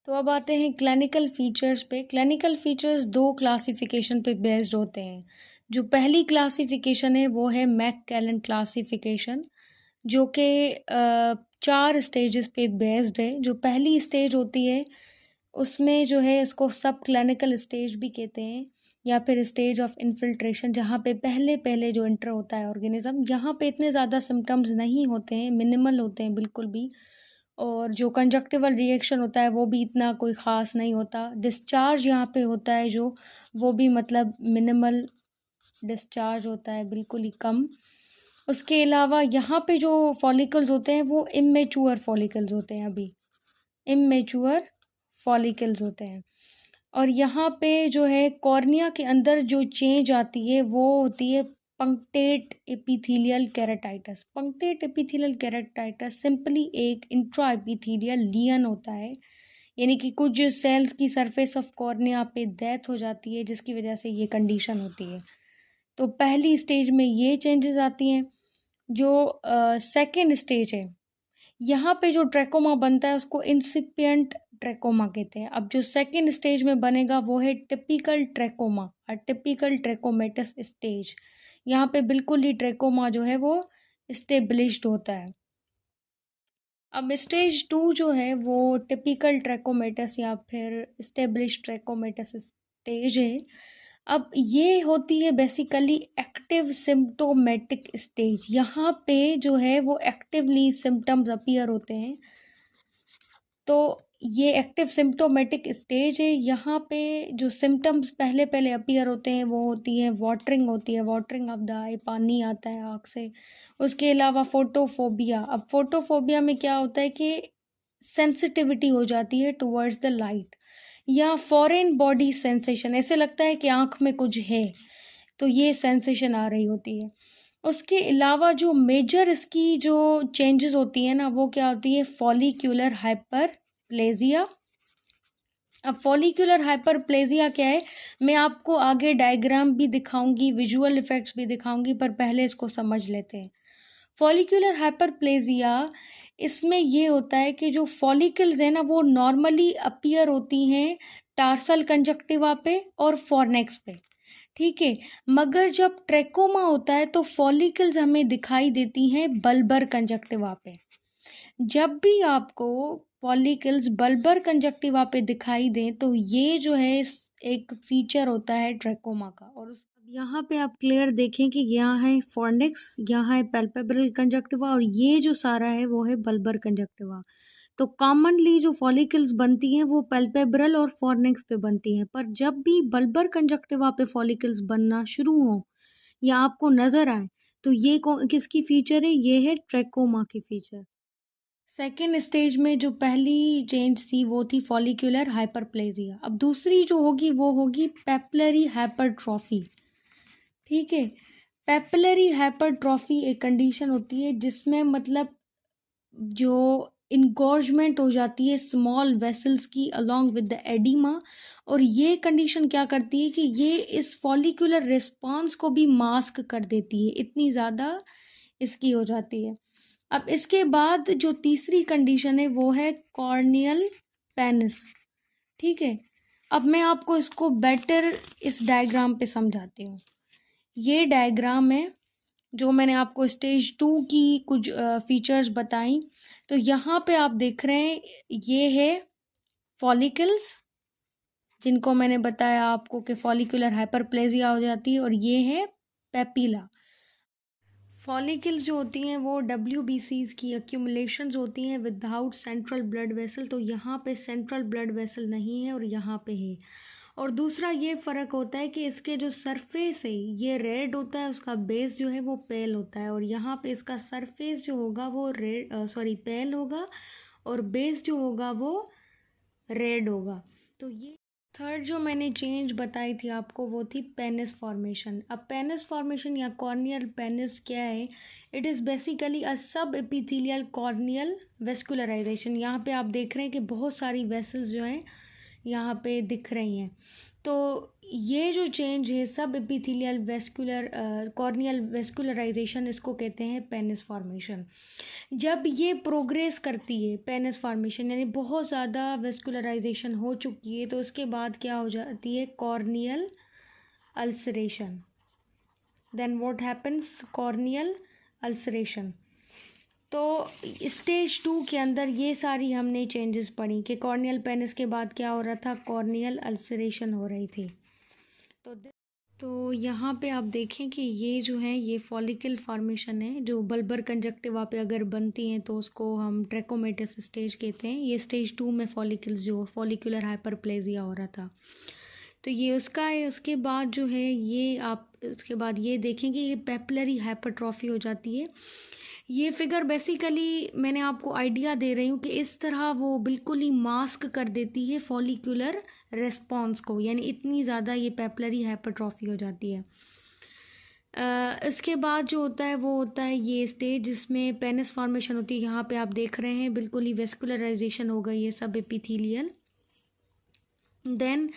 तो अब आते हैं क्लिनिकल फीचर्स पे। क्लिनिकल फीचर्स दो क्लासिफिकेशन पे बेस्ड होते हैं। जो पहली क्लासिफिकेशन है वो है मैककेलन क्लासिफिकेशन, जो कि 4 स्टेजेस पे बेस्ड है। जो पहली स्टेज होती है उसमें जो है इसको सब क्लिनिकल स्टेज भी कहते हैं, या फिर स्टेज ऑफ इन्फिल्ट्रेशन, जहाँ पे पहले पहले जो इंटर होता है ऑर्गेनिज्म। यहाँ पे इतने ज़्यादा सिम्टम्स नहीं होते हैं, मिनिमल होते हैं बिल्कुल भी। और जो कंजक्टिवल रिएक्शन होता है वो भी इतना कोई ख़ास नहीं होता। डिस्चार्ज यहाँ पे होता है जो, वो भी मतलब मिनिमल डिस्चार्ज होता है, बिल्कुल ही कम। उसके अलावा यहाँ पे जो फॉलिकल्स होते हैं वो इमेच्योर फॉलिकल्स होते हैं, अभी इमेच्योर फॉलिकल्स होते हैं। और यहाँ पे जो है कॉर्निया के अंदर जो चेंज आती है वो होती है punctate epithelial keratitis. Punctate epithelial keratitis simply एक इंट्रा एपिथेलियल लियन होता है, यानी कि कुछ सेल्स की सरफेस ऑफ कॉर्निया पे डेथ हो जाती है, जिसकी वजह से ये कंडीशन होती है। तो पहली स्टेज में ये चेंजेस आती हैं। जो सेकेंड स्टेज है, यहाँ पे जो ट्रैकोमा बनता है उसको इंसिपिएंट ट्रैकोमा कहते हैं। अब जो सेकेंड स्टेज में बनेगा वो है टिपिकल ट्रैकोमा, टिपिकल ट्रैकोमेटस स्टेज। यहाँ पे बिल्कुल ही ट्रैकोमा जो है वो स्टेब्लिश्ड होता है। अब स्टेज 2 जो है वो टिपिकल ट्रैकोमेटस या फिर स्टेब्लिश्ड ट्रैकोमेटस स्टेज है। अब ये होती है बेसिकली एक्टिव सिम्प्टोमेटिक स्टेज। यहाँ पे जो है वो एक्टिवली सिम्टम्स अपीयर होते हैं। तो ये एक्टिव सिम्प्टोमेटिक स्टेज है। यहाँ पे जो सिम्टम्स पहले पहले अपीयर होते हैं वो होती है वाटरिंग, होती है वाटरिंग ऑफ द आई, पानी आता है आँख से। उसके अलावा फोटोफोबिया। अब फोटोफोबिया में क्या होता है कि सेंसिटिविटी हो जाती है टुवर्ड्स द लाइट, या फॉरेन बॉडी सेंसेशन, ऐसे लगता है कि आँख में कुछ है, तो ये सेंसेशन आ रही होती है। उसके अलावा जो मेजर इसकी जो चेंजेस होती हैं ना, वो क्या होती है फॉलिक्यूलर हाइपरप्लेजिया। अब फॉलिक्यूलर हाइपरप्लेजिया क्या है, मैं आपको आगे डायग्राम भी दिखाऊंगी, विजुअल इफेक्ट्स भी दिखाऊंगी, पर पहले इसको समझ लेते हैं। फॉलिक्यूलर हाइपरप्लेजिया, इसमें ये होता है कि जो फॉलिकल्स हैं ना वो नॉर्मली अपीयर होती हैं टार्सल कंजक्टिवा पे और फॉर्नेक्स पे, ठीक है। मगर जब ट्रैकोमा होता है तो फॉलिकल्स हमें दिखाई देती हैं बल्बर कंजक्टिवा पे। जब भी आपको फॉलिकल्स बल्बर कंजक्टिवा पे दिखाई दें तो ये जो है एक फीचर होता है ट्रैकोमा का। और यहाँ पे आप क्लियर देखें कि यहाँ है फॉर्निक्स, यहाँ है पैल्पेब्रल कंजक्टिवा, और ये जो सारा है वो है बल्बर कंजक्टिवा। तो कॉमनली जो फॉलिकल्स बनती हैं वो पैल्पेब्रल और फॉर्निक्स पे बनती हैं, पर जब भी बल्बर कंजक्टिवा पे फॉलिकल्स बनना शुरू हो या आपको नज़र आए तो ये किसकी फीचर है, ये है ट्रैकोमा की फीचर। सेकेंड स्टेज में जो पहली चेंज थी वो थी फॉलिक्यूलर हाइपरप्लेजिया। अब दूसरी जो होगी वो होगी पेपिलरी हाइपरट्रॉफी, ठीक है। पेपिलरी हाइपरट्रॉफी एक कंडीशन होती है जिसमें मतलब जो इनगॉर्जमेंट हो जाती है स्मॉल वेसल्स की अलोंग विद द एडिमा, और ये कंडीशन क्या करती है कि ये इस फॉलिक्यूलर रिस्पॉन्स को भी मास्क कर देती है, इतनी ज़्यादा इसकी हो जाती है। अब इसके बाद जो तीसरी कंडीशन है वो है कॉर्नियल पेनिस, ठीक है। अब मैं आपको इसको बेटर इस डायग्राम पे समझाती हूँ। ये डायग्राम है जो मैंने आपको स्टेज 2 की कुछ फीचर्स बताई। तो यहाँ पे आप देख रहे हैं ये है फॉलिकल्स, जिनको मैंने बताया आपको कि फॉलिकुलर हाइपरप्लेजिया हो जाती है, और ये है पेपिला। फॉलिकल्स जो होती हैं वो WBCs की एक्यूमुलेशंस होती हैं विदाउट सेंट्रल ब्लड वेसल। तो यहाँ पे सेंट्रल ब्लड वेसल नहीं है और यहाँ पे है। और दूसरा ये फ़र्क होता है कि इसके जो सरफेस है ये रेड होता है, उसका बेस जो है वो पेल होता है, और यहाँ पे इसका सरफेस जो होगा वो पेल होगा, और बेस जो होगा वो रेड होगा। तो ये थर्ड जो मैंने चेंज बताई थी आपको वो थी पेनिस फॉर्मेशन। अब पेनिस फॉर्मेशन या कॉर्नियल पेनिस क्या है, इट इज़ बेसिकली अ सब एपिथेलियल कॉर्नियल वेस्कुलराइजेशन। यहाँ पे आप देख रहे हैं कि बहुत सारी वेसल्स जो हैं यहाँ पे दिख रही हैं। तो ये जो चेंज है सब एपिथेलियल वेस्कुलर कॉर्नियल वेस्कुलराइजेशन, इसको कहते हैं पेनिस फॉर्मेशन। जब ये प्रोग्रेस करती है पेनिस फॉर्मेशन, यानी बहुत ज़्यादा वेस्कुलराइजेशन हो चुकी है, तो उसके बाद क्या हो जाती है, corneal ulceration. Then what happens, corneal ulceration. तो स्टेज 2 के अंदर ये सारी हमने चेंजेस पढ़ी कि कॉर्नियल पेनिस के बाद क्या हो रहा था, कॉर्नियल अल्सरेशन हो रही थी। तो यहाँ पे आप देखें कि ये जो है ये फॉलिकल फॉर्मेशन है, जो बल्बर कंजक्टिवा पे अगर बनती हैं तो उसको हम ट्रैकोमेटस स्टेज कहते हैं। ये स्टेज 2 में फॉलिकल्स जो फॉलिकुलर हाइपरप्लेजिया हो रहा था, तो ये उसका है। उसके बाद जो है ये आप उसके बाद ये देखेंगे ये पेपिलरी हाइपरट्रॉफी हो जाती है। ये फिगर बेसिकली मैंने आपको आइडिया दे रही हूँ कि इस तरह वो बिल्कुल ही मास्क कर देती है फॉलिकुलर रेस्पॉन्स को, यानी इतनी ज़्यादा ये पेपिलरी हाइपरट्रॉफी हो जाती है। इसके बाद जो होता है वो होता है ये स्टेज जिसमें पेनिस फॉर्मेशन होती है। यहाँ पे आप देख रहे हैं बिल्कुल ही वेस्कुलराइजेशन हो गई है सब एपिथेलियल। देन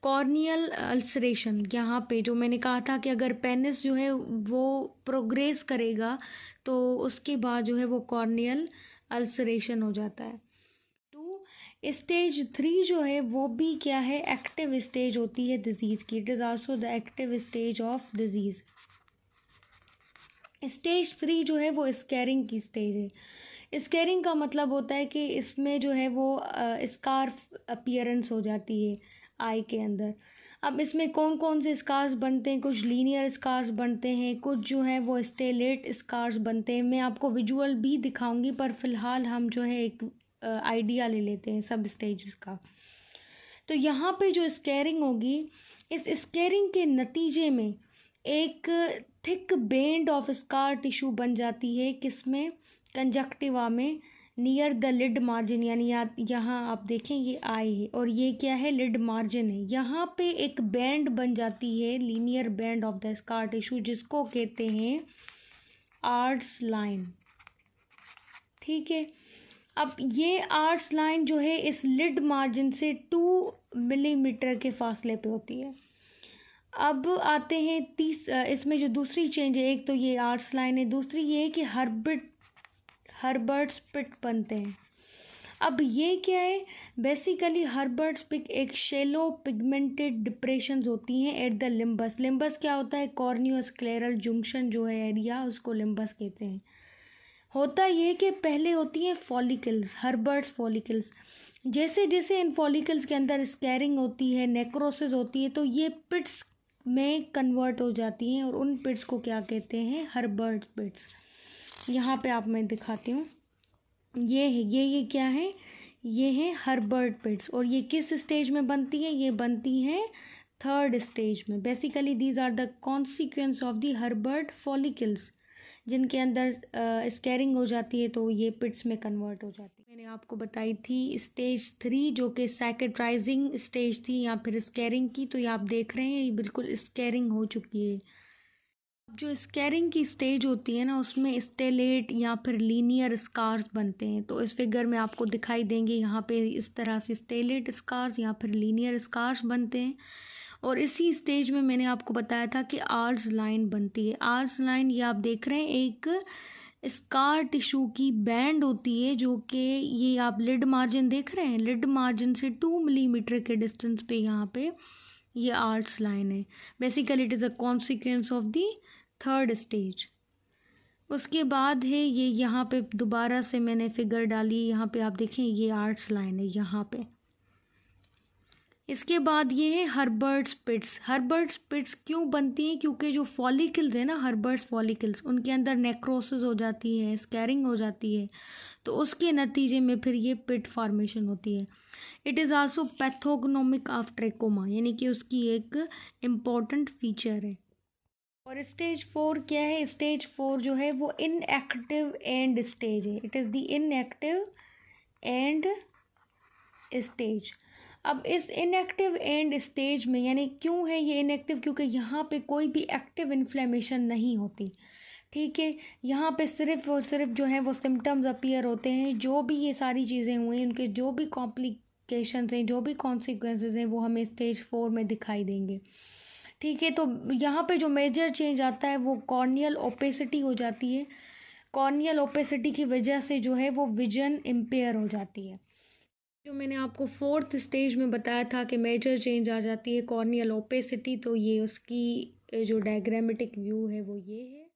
कॉर्नियल अल्सरेशन, यहाँ पे जो मैंने कहा था कि अगर पेनिस जो है वो प्रोग्रेस करेगा तो उसके बाद जो है वो कॉर्नियल अल्सरेशन हो जाता है। स्टेज 3 जो है वो भी क्या है, एक्टिव स्टेज होती है डिजीज़ की। It is also the active stage of disease. Stage 3 जो है वो स्कैरिंग की स्टेज है। स्कैरिंग का मतलब होता है कि इसमें जो है वो स्कार्फ अपीयरेंस हो जाती है आई के अंदर। अब इसमें कौन कौन से स्कार्स बनते हैं, कुछ लीनियर स्कार्स बनते हैं, कुछ जो है वो स्टेलेट स्कार्स बनते हैं। मैं आपको विजुअल भी दिखाऊंगी, पर फिलहाल हम जो है एक आइडिया ले लेते हैं सब स्टेजेस का। तो यहाँ पे जो स्कैरिंग होगी, इस स्कैरिंग के नतीजे में एक thick band of scar tissue बन जाती है, किसमें, कंजक्टिवा में, नियर द लिड मार्जिन। यानी यहाँ आप देखें ये आई है और ये क्या है, लिड मार्जिन है। यहाँ पे एक बैंड बन जाती है, linear band of the scar tissue, जिसको कहते हैं आर्ट्स लाइन। ठीक है, अब ये आर्ट्स लाइन जो है इस लिड मार्जिन से 2 मिलीमीटर के फासले पे होती है। अब आते हैं इसमें जो दूसरी चेंज है, एक तो ये आर्ट्स लाइन है, दूसरी ये है कि हर्बर्ट स्पिट बनते हैं। अब ये क्या है, बेसिकली हर्बर्ट स्पिट एक शेलो पिगमेंटेड डिप्रेशंस होती हैं एट द लिम्बस। लिम्बस क्या होता है, कॉर्नियोस्क्लेरल जंक्शन जो है एरिया, उसको लिम्बस कहते हैं। होता ये कि पहले होती हैं फॉलिकल्स, हर्बर्ट्स फॉलिकल्स। जैसे जैसे इन फॉलिकल्स के अंदर स्कैरिंग होती है, नेक्रोसिस होती है, तो ये पिट्स में कन्वर्ट हो जाती हैं और उन पिट्स को क्या कहते हैं, हर्बर्ट पिट्स। यहाँ पे आप मैं दिखाती हूँ, ये है ये क्या है, ये है हर्बर्ट पिट्स। और ये किस स्टेज में बनती है, ये बनती हैं 3rd स्टेज में। Basically these are the consequence of the Herbert follicles, जिनके अंदर स्कैरिंग हो जाती है तो ये पिट्स में कन्वर्ट हो जाती है। मैंने आपको बताई थी स्टेज 3 जो कि साइकेट्राइजिंग स्टेज थी या फिर स्कैरिंग की, तो ये आप देख रहे हैं ये बिल्कुल स्कैरिंग हो चुकी है। अब जो स्कैरिंग की स्टेज होती है ना, उसमें स्टेलेट या फिर लीनियर स्कार्स बनते हैं। तो इस फिगर में आपको दिखाई देंगे यहाँ पे इस तरह से स्टेलेट स्कार्स या फिर लीनियर स्कार्स बनते हैं। और इसी स्टेज में मैंने आपको बताया था कि आर्ट्स लाइन बनती है। आर्ट्स लाइन ये आप देख रहे हैं एक स्कार टिश्यू की बैंड होती है, जो कि ये आप लिड मार्जिन देख रहे हैं, लिड मार्जिन से 2 मिलीमीटर के डिस्टेंस पे यहाँ पे ये आर्ट्स लाइन है। Basically it is a consequence of the 3rd stage. उसके बाद है ये यहाँ पे दोबारा से मैंने फिगर डाली, यहाँ पे आप देखें ये आर्ट्स लाइन है यहाँ पे। इसके बाद ये है हर्बर्ट स्पिट्स। हर्बर्ट स्पिट्स क्यों बनती हैं, क्योंकि जो फॉलिकल्स है ना, हर्बर्ट्स फॉलिकल्स, उनके अंदर नेक्रोसिस हो जाती है, स्कैरिंग हो जाती है, तो उसके नतीजे में फिर ये पिट फॉर्मेशन होती है। It is also pathognomonic of trachoma, यानी कि उसकी एक इम्पॉर्टेंट फीचर है। और स्टेज 4 क्या है, स्टेज 4 जो है वो इनएक्टिव एंड स्टेज है। It is the inactive and stage. अब इस इनएक्टिव एंड स्टेज में, यानी क्यों है ये इनएक्टिव, क्योंकि यहाँ पे कोई भी एक्टिव इन्फ्लेमेशन नहीं होती। ठीक है, यहाँ पे सिर्फ और सिर्फ जो है वो सिम्टम्स अपीयर होते हैं। जो भी ये सारी चीज़ें हुई, उनके जो भी कॉम्प्लिकेशंस हैं, जो भी कॉन्सिक्वेंसेस हैं, वो हमें स्टेज 4 में दिखाई देंगे। ठीक है, तो यहाँ पे जो मेजर चेंज आता है वो कॉर्नियल ओपेसिटी हो जाती है। कॉर्नियल ओपेसिटी की वजह से जो है वो विजन इम्पेयर हो जाती है। जो मैंने आपको 4th स्टेज में बताया था कि मेजर चेंज आ जाती है कॉर्नियल ओपेसिटी, तो ये उसकी जो डायग्रामेटिक व्यू है वो ये है।